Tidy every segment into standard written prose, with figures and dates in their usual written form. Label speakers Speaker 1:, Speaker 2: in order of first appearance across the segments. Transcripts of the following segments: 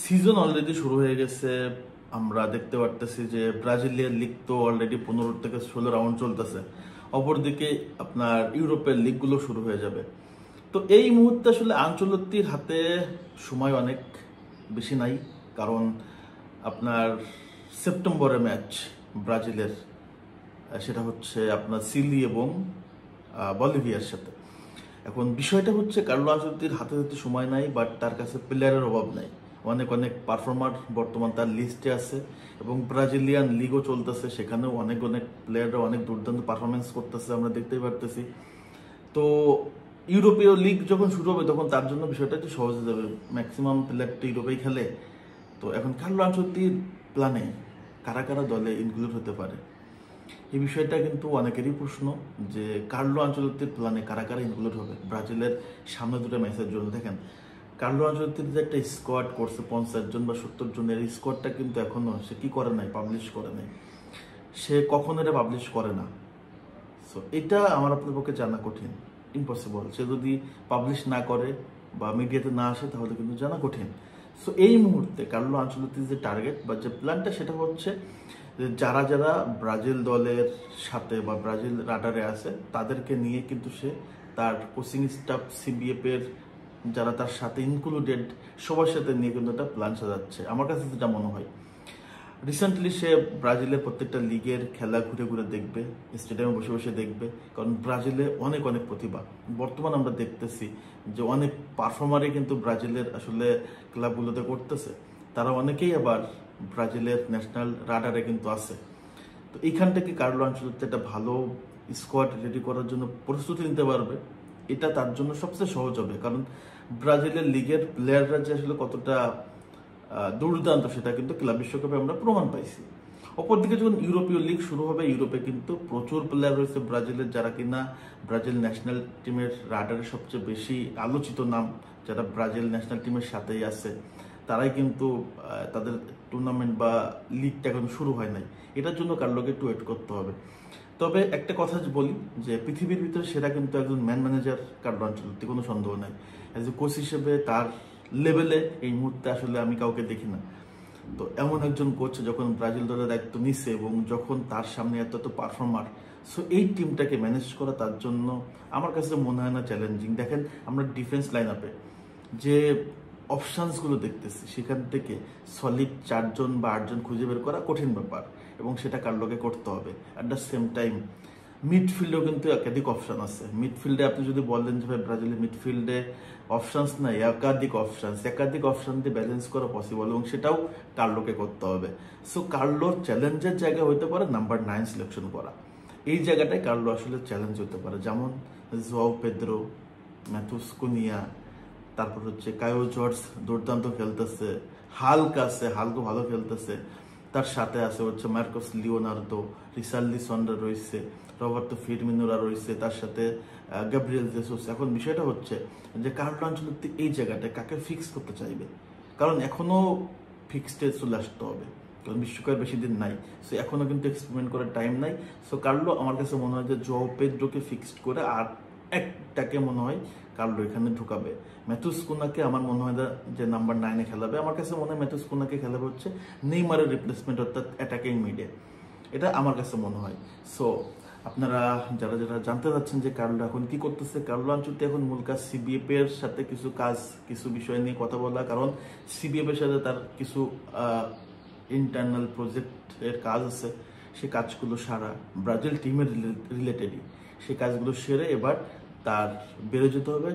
Speaker 1: Season already শুরু হয়ে গেছে। আমরা দেখতে পারতেছি যে ব্রাজিলিয়ান লিগ তো অলরেডি 15 থেকে 16 রাউন্ড চলতেছে। অপরদিকে আপনার ইউরোপের লিগগুলো শুরু হয়ে যাবে। তো এই মুহূর্তে আসলে আনচেলত্তির হাতে সময় অনেক বেশি নাই, কারণ আপনার সেপ্টেম্বরে ম্যাচ ব্রাজিলের, সেটা হচ্ছে আপনার চিলি এবং বলিভিয়ার সাথে। এখন বিষয়টা হচ্ছে কার্লো আনচেলত্তির হাতে সময় নাই, বাট তার কাছে প্লেয়ারের অভাব নাই। অনেক অনেক পারফর্মার বর্তমান তার লিস্টে আছে এবং ব্রাজিলিয়ান লিগও চলতেছে, সেখানেও অনেক অনেক প্লেয়াররা অনেক দুর্দান্ত পারফরমেন্স করতেছে, আমরা দেখতেই পারতেছি। তো ইউরোপীয় লিগ যখন শুরু হবে তখন তার জন্য বিষয়টা একটু সহজ হয়ে যাবে। ম্যাক্সিমাম প্লেয়ার তো ইউরোপেই খেলে। তো এখন কার্লো আনচেলত্তির প্ল্যানে কারা কারা দলে ইনক্লুড হতে পারে, এই বিষয়টা কিন্তু অনেকেরই প্রশ্ন যে কার্লো আনচেলত্তির প্ল্যানে কারা কারা ইনক্লুড হবে ব্রাজিলের সামনে দুটো ম্যাচের জন্য। দেখেন, কার্লো আনচেলত্তির যে একটা স্কোয়াড করছে 50 জন বা 70 জনের, স্কোয়াডটা কিন্তু এখনো সে কি করে নাই, পাবলিশ করে নাই। সে কখনো এটা পাবলিশ করে না। সো এটা আমার আপনার পক্ষে জানা কঠিন, ইম্পসিবল। সে যদি পাবলিশ না করে বা মিডিয়াতে না আসে তাহলে কিন্তু জানা কঠিন। সো এই মুহূর্তে কার্লো আনচেলত্তির যে টার্গেট বা যে প্ল্যানটা, সেটা হচ্ছে যারা যারা ব্রাজিল দলের সাথে বা ব্রাজিল রাডারে আছে তাদেরকে নিয়ে কিন্তু সে তার কোচিং স্টাফ, সিবিএফ এর যারা তার সাথে ইনক্লুডেড, সবার সাথে নিয়ে কিন্তু একটা প্ল্যান সাজাচ্ছে। আমার কাছে যেটা মনে হয়, রিসেন্টলি সে ব্রাজিলের প্রত্যেকটা লিগের খেলা ঘুরে ঘুরে দেখবে, স্টেডিয়ামে বসে বসে দেখবে, কারণ ব্রাজিলে অনেক অনেক প্রতিভা। বর্তমান আমরা দেখতেছি যে অনেক পারফর্মারই কিন্তু ব্রাজিলের আসলে ক্লাবগুলোতে করতেছে। তারা অনেকেই আবার ব্রাজিলের ন্যাশনাল রাডারে কিন্তু আছে। তো এইখান থেকে কার্লো আনচেলত্তি একটা ভালো স্কোয়াড রেডি করার জন্য প্রস্তুতি নিতে পারবে। এটা তার জন্য সবচেয়ে সহজ হবে, কারণ ব্রাজিলের লিগের প্লেয়াররা যে আসলে কতটা দুর্দান্ত সেটা কিন্তু ক্লাব বিশ্বকাপে আমরা প্রমাণ পাইছি। অপরদিকে যখন ইউরোপীয় লিগ শুরু হবে, ইউরোপে কিন্তু প্রচুর প্লেয়ার রয়েছে ব্রাজিলের, যারা কিনা ব্রাজিল ন্যাশনাল টিমের রাডারে সবচেয়ে বেশি আলোচিত নাম, যারা ব্রাজিল ন্যাশনাল টিমের সাথেই আছে। তারাই কিন্তু তাদের টুর্নামেন্ট বা লিগটা এখন শুরু হয় নাই। এটার জন্য কার্লোকে একটু ওয়েট করতে হবে। তবে একটা কথা বলি যে পৃথিবীর ভিতরে সেরা কিন্তু একজন ম্যান ম্যানেজার কার্লো আনচেলত্তি, কোনো সন্দেহ নাই। অ্যাজ এ কোচ হিসেবে তার লেভেলে এই মুহূর্তে আসলে আমি কাউকে দেখি না। তো এমন একজন কোচ যখন ব্রাজিল দলের দায়িত্ব নিচ্ছে এবং যখন তার সামনে এত এত পারফর্মার, সো এই টিমটাকে ম্যানেজ করা তার জন্য আমার কাছে মনে হয় না চ্যালেঞ্জিং। দেখেন, আমরা ডিফেন্স লাইন আপে যে অপশানসগুলো দেখতেছি, সেখান থেকে সলিড 4 জন বা 8 জন খুঁজে বের করা কঠিন ব্যাপার, এবং সেটা কার্লোকে করতে হবে। অ্যাট দ্য সেম টাইম মিডফিল্ডেও কিন্তু একাধিক অপশান আছে। মিডফিল্ডে আপনি যদি বলেন যে ভাই ব্রাজিলের মিডফিল্ডে অপশানস নাই, একাধিক অপশান দিয়ে ব্যালেন্স করা পসিবল, এবং সেটাও কার্লোকে করতে হবে। সো কার্লোর চ্যালেঞ্জের জায়গা হতে পারে নাম্বার 9 সিলেকশন করা। এই জায়গাটায় কার্লো আসলে চ্যালেঞ্জ হতে পারে, যেমন জোয়াও পেদ্রো, ম্যাথুস কুনিয়া, তারপর হচ্ছে কায়ো জর্জ দুর্দান্ত খেলতেছে, হালকা ভালো খেলতেছে। তার সাথে আছে হচ্ছে মার্কোস লিওনার্দো, রিচার্লিসনরা রয়েছে, রবার্তো ফিরমিনোরা রয়েছে, তার সাথে গ্যাব্রিয়েল জেসুস। এখন বিষয়টা হচ্ছে যে কার্লো আনচেলত্তি এই জায়গাটায় কাকে ফিক্স করতে চাইবে, কারণ এখনো ফিক্সডে চলে আসতে হবে, কারণ বিশ্বকাপের বেশি দিন নাই। সো এখনো কিন্তু এক্সপেরিমেন্ট করার টাইম নাই। সো কার্লো আমার কাছে মনে হয় যে জোয়াও পেদ্রোকে ফিক্সড করে আর একটাকে মনে হয় কার্লো এখানে ঢুকাবে। ম্যাথুস কুনাকে আমার মনে হয় যে নাম্বার 9-এ খেলাবে। আমার কাছে মনে হয় ম্যাথুস কুনাকে খেলাবে হচ্ছে নেইমারের রিপ্লেসমেন্ট, অর্থাৎ অ্যাটাকিং মিডে। এটা আমার কাছে মনে হয়। সো আপনারা যারা যারা জানতে চাচ্ছেন যে কার্লো এখন কি করতেছে, কার্লো আনচেলত্তি এখন মূল কাজ সিবিএফ এর সাথে কিছু বিষয় নিয়ে কথা বলা, কারণ সিবিএফ এর সাথে তার কিছু ইন্টারনাল প্রজেক্টের কাজ আছে। সে কাজগুলো সারা ব্রাজিল টিমের রিলেটেডই, সেই কাজগুলো সেরে এবার তার বেড়ে যেতে হবে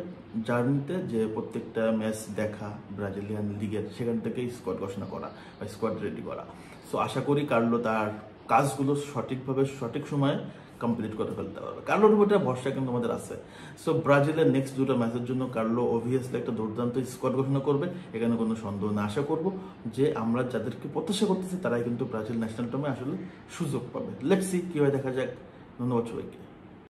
Speaker 1: জার্নিতে, যে প্রত্যেকটা ম্যাচ দেখা ব্রাজিলিয়ান লিগের, সেখান থেকে স্কোয়াড ঘোষণা করা বা স্কোয়াড রেডি করা। সো আশা করি কার্লো তার কাজগুলো সঠিকভাবে সঠিক সময়ে কমপ্লিট করে ফেলতে পারবে। কার্লোর উপর ভরসা কিন্তু আমাদের আছে। সো ব্রাজিলের নেক্সট দুটো ম্যাচের জন্য কার্লো অবভিয়াসলি একটা দুর্দান্ত স্কোয়াড ঘোষণা করবে, এখানে কোনো সন্দেহ না। আশা করব যে আমরা যাদেরকে প্রত্যাশা করতেছি তারাই কিন্তু ব্রাজিল ন্যাশনাল টিমে আসলে সুযোগ পাবে। লেটস সি কি হয়, দেখা যাক। ধন্যবাদ সবাইকে।